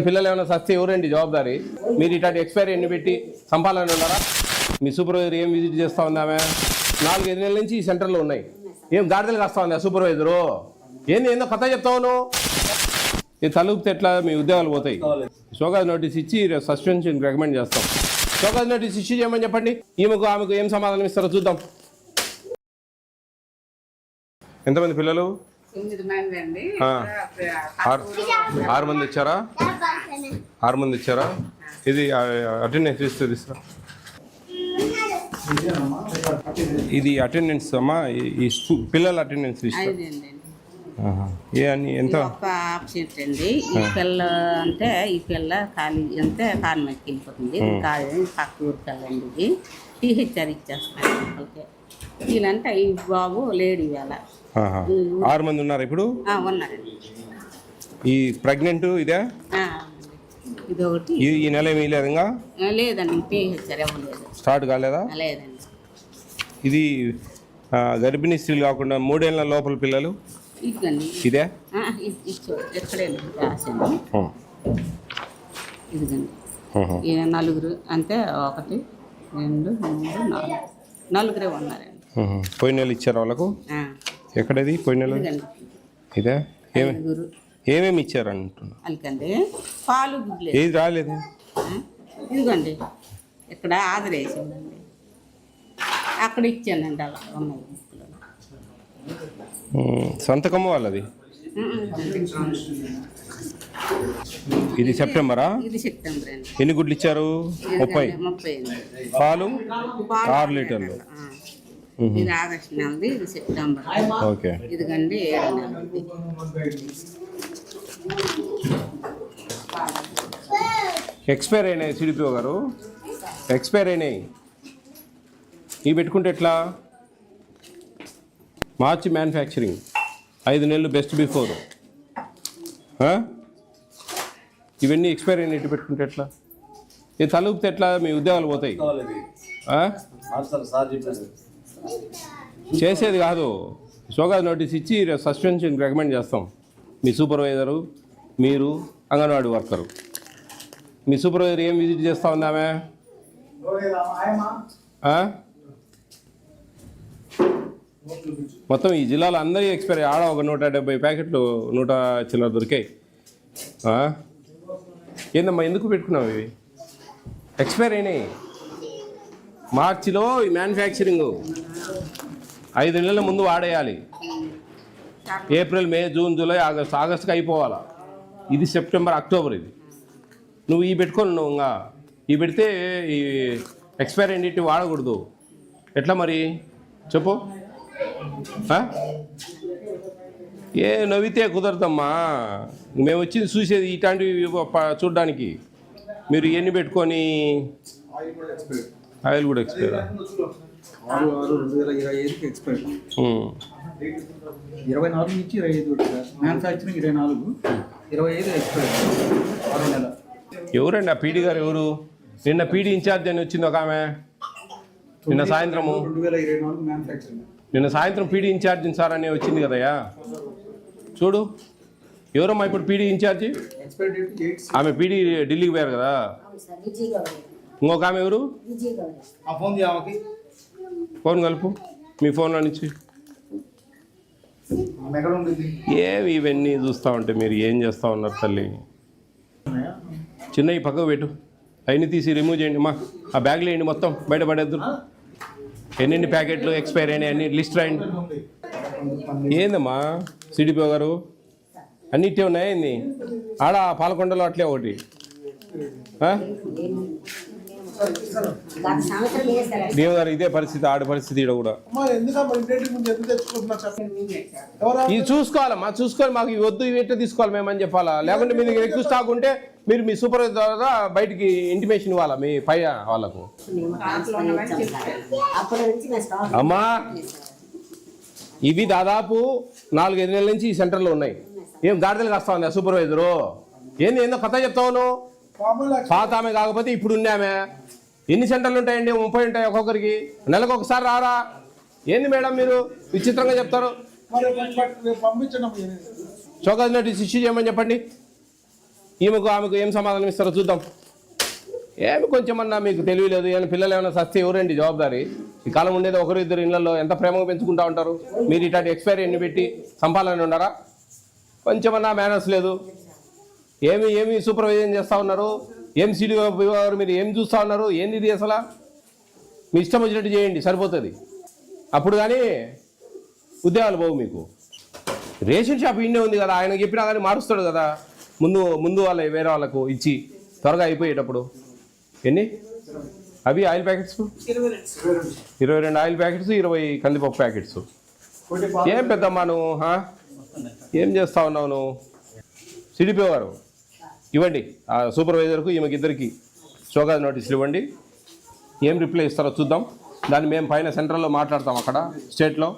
పిల్లలు ఏమైనా సస్తే ఎవరండి జవాబుదారీ? మీరు ఇట్లాంటి ఎక్స్పైరీ ఎన్ని పెట్టి సంపాలని ఉన్నారా? మీ సూపర్వైజర్ ఏం విజిట్ చేస్తూ ఉంది? ఆమె 4-5 నెలల నుంచి ఈ సెంటర్లో ఉన్నాయి. ఏం గాడిదలు కాస్తా ఉంది ఆ సూపర్వైజరు? ఏందో కథ చెప్తావు? ఈ తలుపుతే ఎట్లా మీ ఉద్యోగాలు పోతాయి? షోకాజ్ నోటీస్ ఇచ్చి సస్పెన్షన్ రికమెండ్ చేస్తాం. షోకాజ్ నోటీస్ ఇష్యూ చేయమని చెప్పండి. ఆమెకు ఏం సమాధానం ఇస్తారో చూద్దాం. ఎంతమంది పిల్లలు? 9 మంది అండి. 6 మంది వచ్చారా? 6 మంది వచ్చారా? ఇది అటెండెన్స్ లిస్ట్ తీసుకురా. ఇది అటెండెన్స్ అమ్మా, ఈ పిల్లల అటెండెన్స్ లిస్ట్. ఏ అని ఎంత ఆబ్సెంట్ అండి. ఈ పిల్ల అంటే ఈ పిల్ల ఖాళీ అంటే ఫార్మేట్కి వెళ్ళిపోతుంది. పక్క ఊరికి వెళ్ళండి. ఇది టీహెచ్ఆర్ ఇచ్చేస్తాను. ఓకే, వీళ్ళంటే ఈ బాబు లేడీ వేళ 6 మంది ఉన్నారు ఇప్పుడు. ఉన్నారండి. ఈ ప్రెగ్నెంట్ ఇదే? ఇది ఒకటి. ఈ నెల ఏమీ లేదు ఇంకా? లేదండి, టీహెచ్ఆర్ ఇవ్వలేదు. స్టార్ట్ కాలేదా? లేదండి. ఇది గర్భిణీ స్త్రీలు కాకుండా 3 ఏళ్ళ లోపల పిల్లలు ఇదండి. ఇదే ఎక్కడే రాశాను. ఇదిగండి. 4 అంటే 1 2 3 4 నలుగురే ఉన్నారండి. పోయిన నెల ఇచ్చారు వాళ్ళకు? ఎక్కడది పోయిన నెల? ఇదే ఏమేమి ఇచ్చారు అంటున్నా? అందుకండి పాలు గుడ్లు ఏది రాలేదు. ఇదిగోండి ఇక్కడ ఆర్డర్ వేసిందండి, అక్కడ ఇచ్చానండి. అలా ఉన్నాయి. సంతకమ్మ వాళ్ళది. ఇది సెప్టెంబరా? ఇది సెప్టెంబర్ అండి. ఎన్ని గుడ్లు ఇచ్చారు? 30. పాలు 6 లీటర్లు. ఇది ఆగస్టు నెలది, ఇది సెప్టెంబర్. ఓకే. ఇదిగండి 7 నెలది. ఎక్స్పైర్ అయినాయి సిడిపిఓ గారు, ఎక్స్పైర్ అయినాయి. ఇవి పెట్టుకుంటే ఎట్లా? మార్చి మ్యానుఫ్యాక్చరింగ్ 5 నెలలు బెస్ట్ బిఫోర్. ఇవన్నీ ఎక్స్పైర్ అయిన ఇటు పెట్టుకుంటే ఎట్లా? ఇది తలుపుతే ఎట్లా మీ ఉద్యోగాలు పోతాయి? చేసేది కాదు, షోకాజ్ నోటీస్ ఇచ్చి సస్పెన్షన్ రికమెండ్ చేస్తాం. మీ సూపర్వైజరు, మీరు, అంగన్వాడీ వర్కరు. మీ సూపర్వైజర్ ఏం విజిట్ చేస్తూ ఉంది ఆమె? మొత్తం ఈ జిల్లాలో అందరికీ ఎక్స్పైర్. ఆడ ఒక 170 ప్యాకెట్లు 100 చిల్లర దొరికాయి. ఏందమ్మా ఎందుకు పెట్టుకున్నావు? ఇవి ఎక్స్పైర్ అయినాయి. మార్చిలో ఈ మ్యానుఫ్యాక్చరింగ్ 5 నెలల ముందు వాడేయాలి. ఏప్రిల్, మే, జూన్, జూలై, ఆగస్టుకి అయిపోవాలా. ఇది సెప్టెంబర్, అక్టోబర్. ఇది నువ్వు ఈ పెట్టుకొని నువ్వు ఇంకా ఈ పెడితే ఈ ఎక్స్పైర్ అయినట్టు వాడకూడదు. ఎట్లా మరి చెప్పు? ఏ నవ్వితే కుదరదమ్మా. మేము వచ్చింది చూసేది ఇట్లాంటివి చూడడానికి. మీరు ఎన్ని పెట్టుకొని ఆయిల్ కూడా ఎక్స్పైర్. 6/6/2025 ఎక్స్పైర్. 24 నుంచి 25 మ్యానుఫ్యాక్చరింగ్ 24, 25 ఎక్స్పైర్. 6 నెలలు. ఎవరండి ఆ పీడీ గారు? ఎవరు? నిన్న పీడీ ఇన్ఛార్జ్ అని వచ్చింది ఒక ఆమె. నిన్న సాయంత్రము 2024 మ్యానుఫ్యాక్చరింగ్. నిన్న సాయంత్రం పీడీ ఇన్ఛార్జ్ సార్ అని వచ్చింది కదయ్యా. చూడు ఎవరమ్మా ఇప్పుడు పీడీ ఇన్ఛార్జి? ఆమె పీడీ ఢిల్లీకి పోయారు కదా. ఇంకొక ఆమె ఎవరు? ఫోన్ కలుపు మీ ఫోన్లో నుంచి. ఏవి ఇవన్నీ చూస్తూ ఉంటే మీరు ఏం చేస్తూ ఉన్నారు తల్లి? చిన్నవి పక్కకు పెట్టు, అవన్నీ తీసి రిమూవ్ చేయండి. మా ఆ బ్యాగ్లో వేయండి, మొత్తం బయటపడేద్దు. ఎన్ని ప్యాకెట్లు ఎక్స్పైర్ అయినాయి అన్ని లిస్ట్ రాయండి. ఏందమ్మా సిడిపిఓ గారు అన్నిటే ఉన్నాయి. ఏంది ఆడ పాలకొండలో అట్లే ఒకటి. దేవ గారు ఇదే పరిస్థితి, ఆడ పరిస్థితి ఈడ కూడా. ఇది చూసుకోవాలమ్మా, చూసుకొని మాకు ఇవి వద్దు ఇవి ఎట్లా తీసుకోవాలి మేమని చెప్పాలా. లేకుంటే మీ దగ్గర ఎక్కువ స్టాక్ ఉంటే మీరు మీ సూపర్వైజర్ ద్వారా బయటికి ఇంటిమేషన్ ఇవ్వాలా మీ పై వాళ్ళకు. అమ్మా ఇవి దాదాపు 4-5 నెలల నుంచి ఈ సెంటర్లో ఉన్నాయి. ఏం గాడిదలు కాస్తా ఉంది ఆ సూపర్వైజరు? ఏందో కథ చెప్తావును? పాత ఆమె కాకపోతే ఇప్పుడు ఉన్నామే. ఎన్ని సెంటర్లు ఉంటాయండి? 30 ఉంటాయి ఒక్కొక్కరికి. నెలకు ఒకసారి రారా? ఏంది మేడం మీరు విచిత్రంగా చెప్తారు? షోకాజ్ నోటీస్ ఇష్యూ చేయమని చెప్పండి. ఆమెకు ఏం సమాధానం ఇస్తారో చూద్దాం. ఏమి కొంచెమన్నా మీకు తెలియలేదు, ఏమైనా పిల్లలు ఏమైనా సస్తే ఎవరండి జవాబుదారి? ఈ కాలం ఉండేది ఒకరు ఇద్దరు ఇళ్లలో ఎంత ప్రేమగా పెంచుకుంటూ ఉంటారు. మీరు ఇట్లాంటి ఎక్స్పైరీ ఎన్ని పెట్టి సంపాలని ఉన్నారా? కొంచెమన్నా మేనర్స్ లేదు. ఏమి సూపర్వైజన్ చేస్తూ ఉన్నారు? ఏం సిడి గారు మీరు ఏం చూస్తూ ఉన్నారు? ఏంది ఇది అసలు? మీ ఇష్టం వచ్చినట్టు చేయండి సరిపోతుంది. అప్పుడు కానీ ఉద్యోగాలు పోవు మీకు. రేషన్ షాప్ ఇండే ఉంది కదా, ఆయన చెప్పినా కానీ మారుస్తాడు కదా. ముందు వాళ్ళ వేరే వాళ్ళకు ఇచ్చి త్వరగా అయిపోయేటప్పుడు. ఎన్ని అవి ఆయిల్ ప్యాకెట్స్? 22 ఆయిల్ ప్యాకెట్స్, 20 కందిపప్పు ప్యాకెట్స్. ఏం పెద్దమ్మా నువ్వు, ఏం చేస్తా ఉన్నావు నువ్వు? సిడిపిఓ గారు ఇవ్వండి ఆ సూపర్వైజర్కు ఈమెకి ఇద్దరికి షోకాజ్ నోటీసులు ఇవ్వండి. ఏం రిప్లై ఇస్తారో చూద్దాం. దాన్ని మేము పైన సెంట్రల్లో మాట్లాడతాం, అక్కడ స్టేట్లో